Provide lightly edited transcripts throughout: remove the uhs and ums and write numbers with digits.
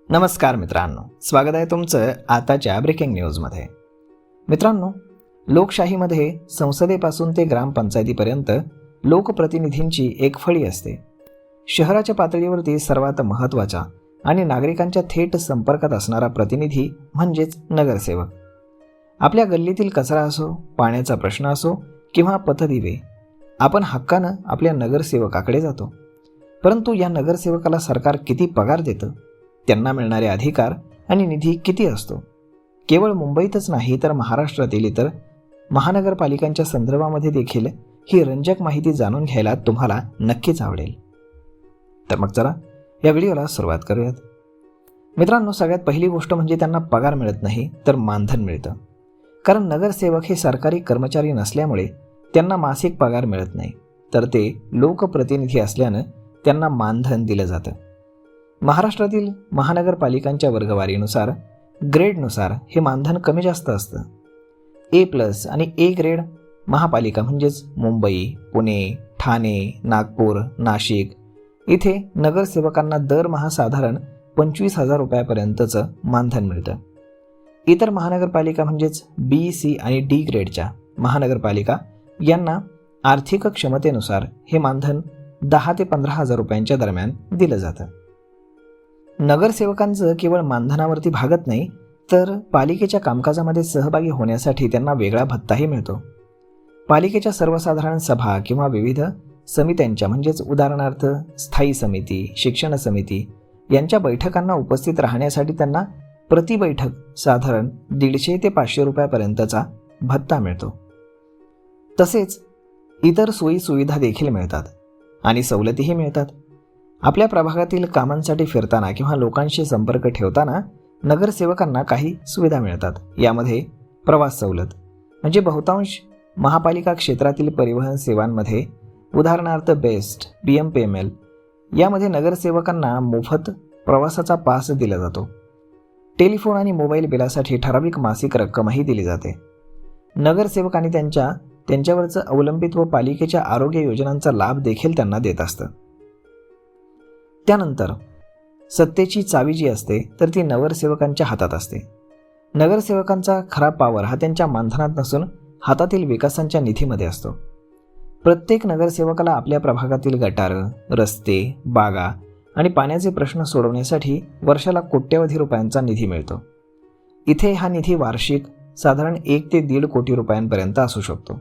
नमस्कार मित्रांनो, स्वागत आहे तुमचं आताच्या ब्रेकिंग न्यूजमध्ये. मित्रांनो, लोकशाहीमध्ये संसदेपासून ते ग्रामपंचायतीपर्यंत लोकप्रतिनिधींची एक फळी असते. शहराच्या पातळीवरती सर्वात महत्त्वाचा आणि नागरिकांच्या थेट संपर्कात असणारा प्रतिनिधी म्हणजेच नगरसेवक. आपल्या गल्लीतील कचरा असो, पाण्याचा प्रश्न असो किंवा पथदिवे, आपण हक्कानं आपल्या नगरसेवकाकडे जातो. परंतु या नगरसेवकाला सरकार किती पगार देतं, त्यांना मिळणारे अधिकार आणि निधी किती असतो, केवळ मुंबईतच नाही तर महाराष्ट्रातील इतर महानगरपालिकांच्या संदर्भामध्ये देखील ही रंजक माहिती जाणून घ्यायला तुम्हाला नक्कीच आवडेल. तर मग चला या व्हिडिओला सुरुवात करूयात. मित्रांनो, सगळ्यात पहिली गोष्ट म्हणजे त्यांना पगार मिळत नाही तर मानधन मिळतं. कारण नगरसेवक हे सरकारी कर्मचारी नसल्यामुळे त्यांना मासिक पगार मिळत नाही, तर ते लोकप्रतिनिधी असल्यानं त्यांना मानधन दिलं जातं. महाराष्ट्रातील महानगरपालिकांच्या वर्गवारीनुसार, ग्रेडनुसार हे मानधन कमी जास्त असतं. A+ आणि A ग्रेड महापालिका म्हणजेच मुंबई, पुणे, ठाणे, नागपूर, नाशिक इथे नगरसेवकांना दरमहा साधारण 25,000 रुपयापर्यंतचं मानधन मिळतं. इतर महानगरपालिका म्हणजेच B, C आणि D ग्रेडच्या महानगरपालिका यांना आर्थिक क्षमतेनुसार हे मानधन 10,000 ते 15,000 रुपयांच्या दरम्यान दिलं जातं. नगरसेवकांचं केवळ मानधनावरती भागत नाही, तर पालिकेच्या कामकाजामध्ये सहभागी होण्यासाठी त्यांना वेगळा भत्ताही मिळतो. पालिकेच्या सर्वसाधारण सभा किंवा विविध समित्यांच्या म्हणजेच उदाहरणार्थ स्थायी समिती, शिक्षण समिती यांच्या बैठकांना उपस्थित राहण्यासाठी त्यांना प्रति बैठक साधारण 150 ते 500 रुपयापर्यंतचा भत्ता मिळतो. तसेच इतर सोयी सुविधा देखील मिळतात आणि सवलतीही मिळतात. आपल्या प्रभागातील कामांसाठी फिरताना किंवा लोकांशी संपर्क ठेवताना नगरसेवकांना काही सुविधा मिळतात. यामध्ये प्रवास सवलत म्हणजे बहुतांश महापालिका क्षेत्रातील परिवहन सेवांमध्ये उदाहरणार्थ बेस्ट, BMPML यामध्ये नगरसेवकांना मोफत प्रवासाचा पास दिला जातो. टेलिफोन आणि मोबाईल बिलासाठी ठराविक मासिक रक्कमही दिली जाते. नगरसेवक आणि त्यांच्यावरचं अवलंबित्व पालिकेच्या आरोग्य योजनांचा लाभ देखील त्यांना देत असतं. त्यानंतर सत्तेची चावी जी असते तर ती नगरसेवकांच्या हातात असते. नगरसेवकांचा खरा पावर हा त्यांच्या मानधनात नसून हातातील विकासांच्या निधीमध्ये असतो. प्रत्येक नगरसेवकाला आपल्या प्रभागातील गटारं, रस्ते, बागा आणि पाण्याचे प्रश्न सोडवण्यासाठी वर्षाला कोट्यवधी रुपयांचा निधी मिळतो. इथे हा निधी वार्षिक साधारण 1 ते 1.5 कोटी रुपयांपर्यंत असू शकतो.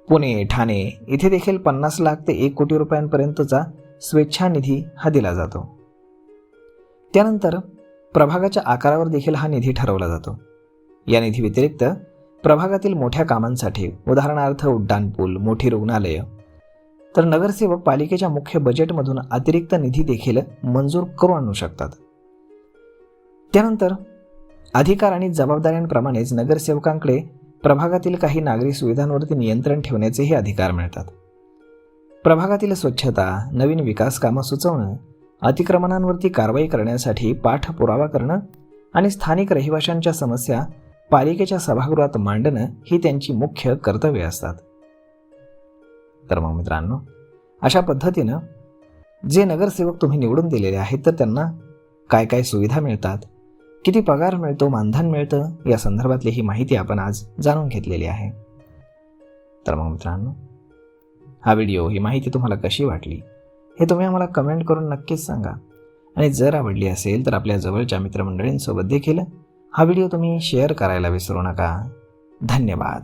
पुणे, ठाणे इथे देखील 50 लाख ते 1 कोटी रुपयांपर्यंतचा स्वेच्छा निधी हा दिला जातो. त्यानंतर प्रभागाच्या आकारावर देखील हा निधी ठरवला जातो. या निधी व्यतिरिक्त प्रभागातील मोठ्या कामांसाठी उदाहरणार्थ उड्डाणपूल, मोठी रुग्णालयं तर नगरसेवक पालिकेच्या मुख्य बजेटमधून अतिरिक्त निधी देखील मंजूर करून आणू शकतात. त्यानंतर अधिकार आणि जबाबदाऱ्यांप्रमाणेच नगरसेवकांकडे प्रभागातील काही नागरी सुविधांवरती नियंत्रण ठेवण्याचेही अधिकार मिळतात. प्रभागातील स्वच्छता, नवीन विकास कामं सुचवणं, अतिक्रमणांवरती कारवाई करण्यासाठी पाठपुरावा करणं आणि स्थानिक रहिवाशांच्या समस्या पालिकेच्या सभागृहात मांडणं ही त्यांची मुख्य कर्तव्ये असतात. तर मग मित्रांनो, अशा पद्धतीनं जे नगरसेवक तुम्ही निवडून दिलेले आहेत तर त्यांना काय काय सुविधा मिळतात, किती पगार मिळतो, मानधन मिळतं, या संदर्भातली ही माहिती आपण आज जाणून घेतलेली आहे. तर मग मित्रांनो, हा व्हिडिओ, ही माहिती तुम्हाला कशी वाटली हे तुम्ही आम्हाला कमेंट करून नक्कीच सांगा. आणि जर आवडली असेल तर आपल्या जवळच्या मित्रमंडळींसोबत देखील हा व्हिडिओ तुम्ही शेअर करायला विसरू नका. धन्यवाद.